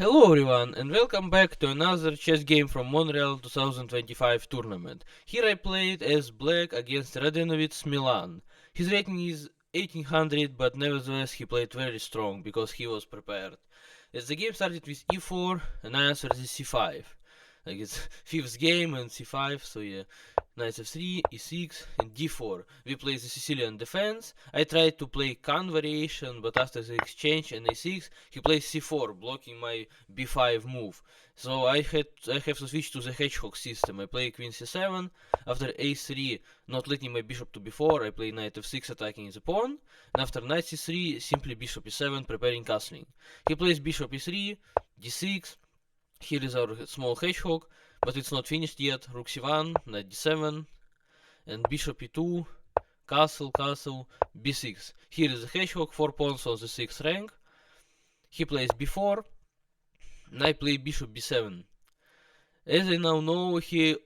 Hello everyone and welcome back to another chess game from Montreal 2025 tournament. Here I played as black against Radenovitz Milan. His rating is 1800, but nevertheless he played very strong because he was prepared. As the game started with e4 and I answered is c5. Like it's fifth game and c5, so yeah. Knight f3, e6, and d4. We play the Sicilian defense. I tried to play Khan variation, but after the exchange and a6, he plays c4, blocking my b5 move. So I have to switch to the hedgehog system. I play queen c7. After a3, not letting my bishop to b4, I play knight f6, attacking the pawn. And after knight c3, simply bishop e7, preparing castling. He plays bishop e3, d6. Here is our small hedgehog, but it's not finished yet. Rook c1, knight d7, and bishop e2, castle, castle, b6. Here is the hedgehog, 4 pawns on the 6th rank. He plays b4, and I play bishop b7. As I now know, he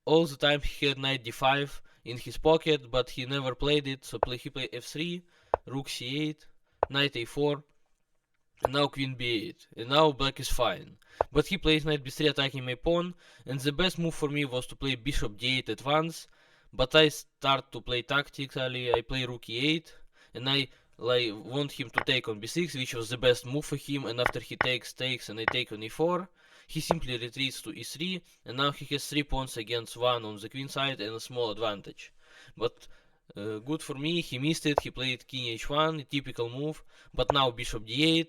all the time he had knight d5 in his pocket, but he never played it, so he played f3, rook c8, knight a4, and now queen b8, and now black is fine. But he plays knight b3 attacking my pawn, and the best move for me was to play bishop d8 at once, but I start to play tactically. I play rook e8, and I want him to take on b6, which was the best move for him, and after he takes, and I take on e4, he simply retreats to e3, and now he has 3 pawns against 1 on the queen side and a small advantage. But good for me, he missed it, he played king h1, a typical move, but now bishop d8,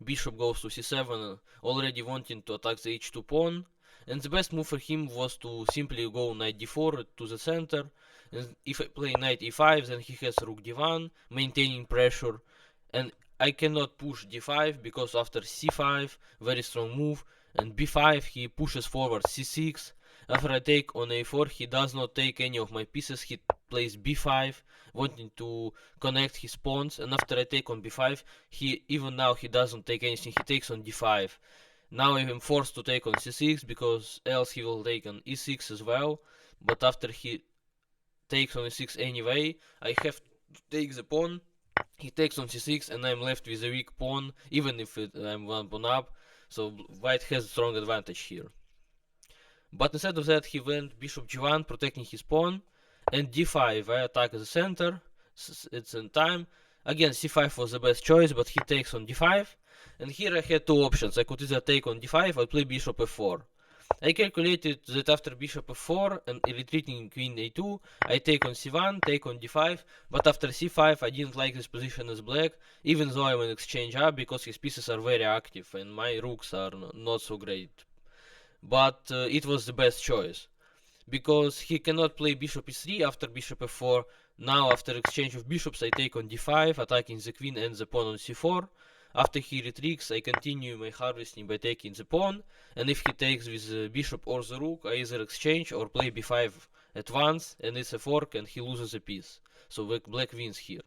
bishop goes to c7, already wanting to attack the h2 pawn, and the best move for him was to simply go knight d4 to the center, and if I play knight e5, then he has rook d1, maintaining pressure, and I cannot push d5 because after c5, very strong move, and b5 he pushes forward c6. After I take on a4, he does not take any of my pieces, he plays b5, wanting to connect his pawns, and after I take on b5, even now he doesn't take anything, he takes on d5. Now I am forced to take on c6, because else he will take on e6 as well, but after he takes on e6 anyway, I have to take the pawn, he takes on c6, and I'm left with a weak pawn, even if I'm one pawn up, so white has a strong advantage here. But instead of that, he went bishop g1, protecting his pawn, and d5. I attack the center. It's in time. Again, c5 was the best choice, but he takes on d5. And here I had two options. I could either take on d5 or play bishop f4. I calculated that after bishop f4 and retreating queen a2, I take on c1, take on d5, but after c5 I didn't like this position as black, even though I'm in exchange up, because his pieces are very active and my rooks are not so great. But it was the best choice, because he cannot play bishop e3 after bishop f4. Now after exchange of bishops I take on d5, attacking the queen and the pawn on c4. After he retreats, I continue my harvesting by taking the pawn, and if he takes with the bishop or the rook, I either exchange or play b5 at once, and it's a fork and he loses a piece. So black wins here.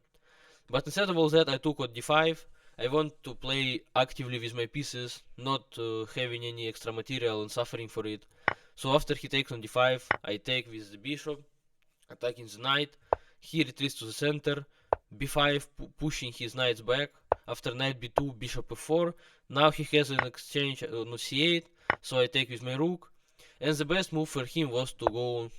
But instead of all that, I took on d5. I want to play actively with my pieces, not having any extra material and suffering for it. So after he takes on d5, I take with the bishop, attacking the knight. He retreats to the center, b5 pushing his knights back. After knight b2, bishop f4. Now he has an exchange on c8, so I take with my rook. And the best move for him was to go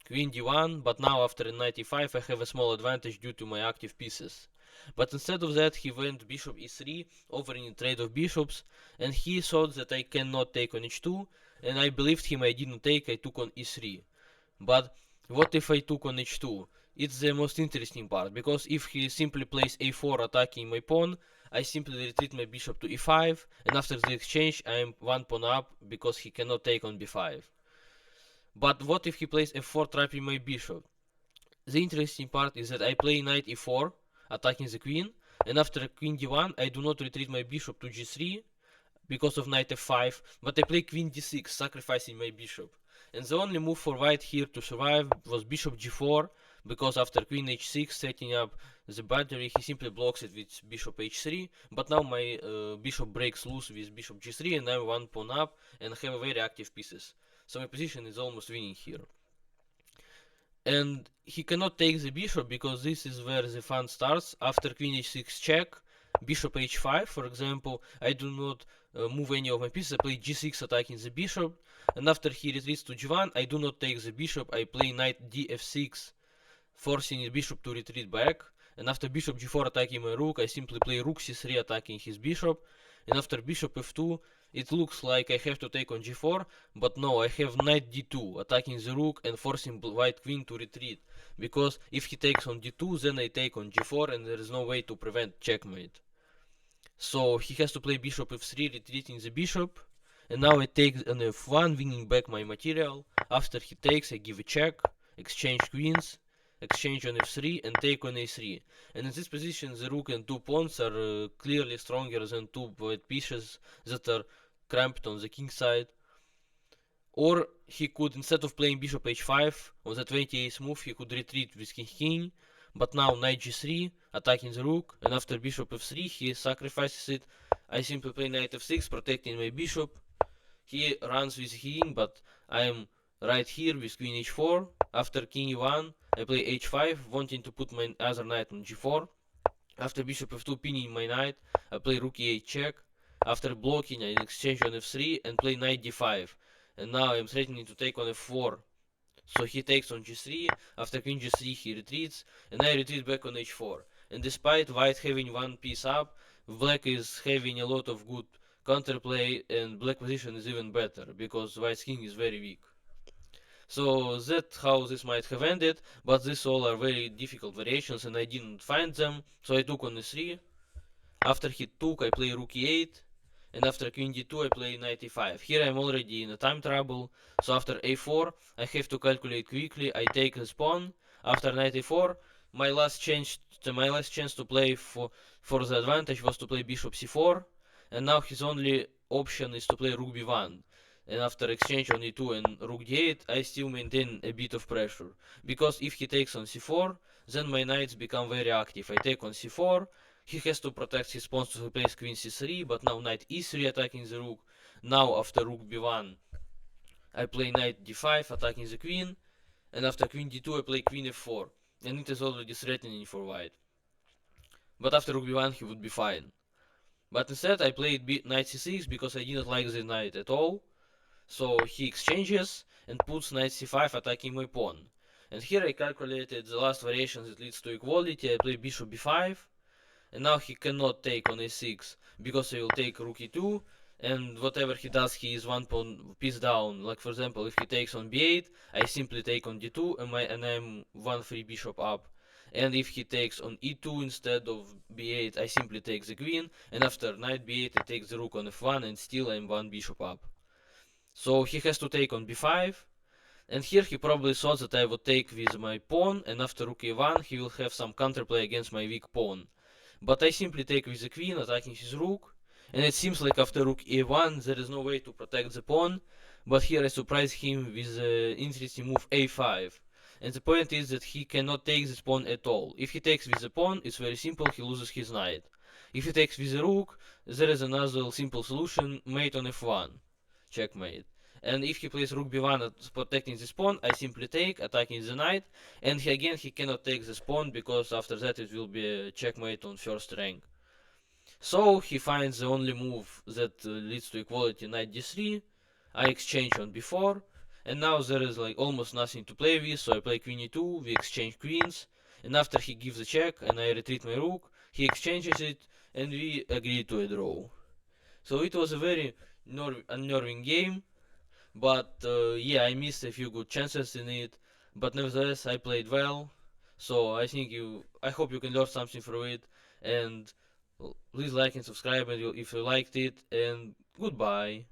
queen d1, but now after knight e5 I have a small advantage due to my active pieces. But instead of that, he went bishop e3, offering a trade of bishops, and he thought that I cannot take on h2, and I believed him. I didn't take, I took on e3. But what if I took on h2? It's the most interesting part, because if he simply plays a4 attacking my pawn, I simply retreat my bishop to e5, and after the exchange I am one pawn up, because he cannot take on b5. But what if he plays f4 trapping my bishop? The interesting part is that I play knight e4, attacking the queen, and after queen d1 I do not retreat my bishop to g3 because of knight f5, but I play queen d6, sacrificing my bishop. And the only move for white here to survive was bishop g4, because after queen h6 setting up the battery, he simply blocks it with bishop h3, but now my bishop breaks loose with bishop g3 and I'm one pawn up and have very active pieces. So my position is almost winning here. And he cannot take the bishop, because this is where the fun starts. After queen h6 check, bishop h5, for example, I do not move any of my pieces. I play g6 attacking the bishop, and after he retreats to g1, I do not take the bishop. I play knight df6, forcing the bishop to retreat back. And after bishop g4 attacking my rook, I simply play rook c3 attacking his bishop. And after bishop f2, it looks like I have to take on g4, but no, I have knight d2 attacking the rook and forcing white queen to retreat. Because if he takes on d2, then I take on g4 and there is no way to prevent checkmate. So he has to play bishop f3, retreating the bishop. And now I take on f1, winning back my material. After he takes, I give a check, exchange queens, exchange on f3, and take on a3. And in this position, the rook and two pawns are clearly stronger than two white pieces that are cramped on the king side. Or he could, instead of playing bishop h5 on the 28th move, he could retreat with king, but now knight g3, attacking the rook, and after bishop f3 he sacrifices it. I simply play knight f6, protecting my bishop. He runs with king, but I am right here with queen h4. After king e1, I play h5, wanting to put my other knight on g4. After bishop f2 pinning my knight, I play rook e8 check. After blocking, I exchange on f3 and play knight d5. And now I'm threatening to take on f4. So he takes on g3, after queen g3 he retreats, and I retreat back on h4. And despite white having one piece up, black is having a lot of good counterplay, and black position is even better, because white's king is very weak. So that's how this might have ended, but these all are very difficult variations and I didn't find them, so I took on e3. After he took, I play rook e8, and after queen d2 I play knight e5. Here I'm already in a time trouble, so after a4 I have to calculate quickly. I take his pawn. After knight e4, my last chance to play for the advantage was to play bishop c4, and now his only option is to play rook b1. And after exchange on e2 and rook d8, I still maintain a bit of pressure, because if he takes on c4, then my knights become very active. I take on c4, he has to protect his pawns to replace queen c3, but now knight e3 attacking the rook. Now after rook b1, I play knight d5 attacking the queen, and after queen d2 I play queen f4, and it is already threatening for white. But after rook b1 he would be fine. But instead I played knight c6 because I didn't like the knight at all. So he exchanges and puts knight c5 attacking my pawn. And here I calculated the last variation that leads to equality. I play bishop b5, and now he cannot take on a6 because I will take rook e2, and whatever he does, he is one pawn piece down. Like for example, if he takes on b8, I simply take on d2 and I'm one free bishop up. And if he takes on e2 instead of b8, I simply take the queen, and after knight b8 I take the rook on f1, and still I'm one bishop up. So he has to take on b5, and here he probably thought that I would take with my pawn, and after rook a1 he will have some counterplay against my weak pawn. But I simply take with the queen, attacking his rook, and it seems like after rook a1 there is no way to protect the pawn, but here I surprise him with the interesting move a5. And the point is that he cannot take this pawn at all. If he takes with the pawn, it's very simple, he loses his knight. If he takes with the rook, there is another simple solution, mate on f1. Checkmate. And if he plays rook b1 protecting this pawn, I simply take, attacking the knight, and he cannot take this pawn because after that it will be a checkmate on first rank. So he finds the only move that leads to equality, knight d3. I exchange on b4, and now there is like almost nothing to play with, so I play queen e2, we exchange queens, and after he gives a check and I retreat my rook, he exchanges it, and we agree to a draw. So it was a very unnerving game, but yeah, I missed a few good chances in it, but nevertheless I played well. So I hope you can learn something from it, and please like and subscribe if you liked it, and goodbye.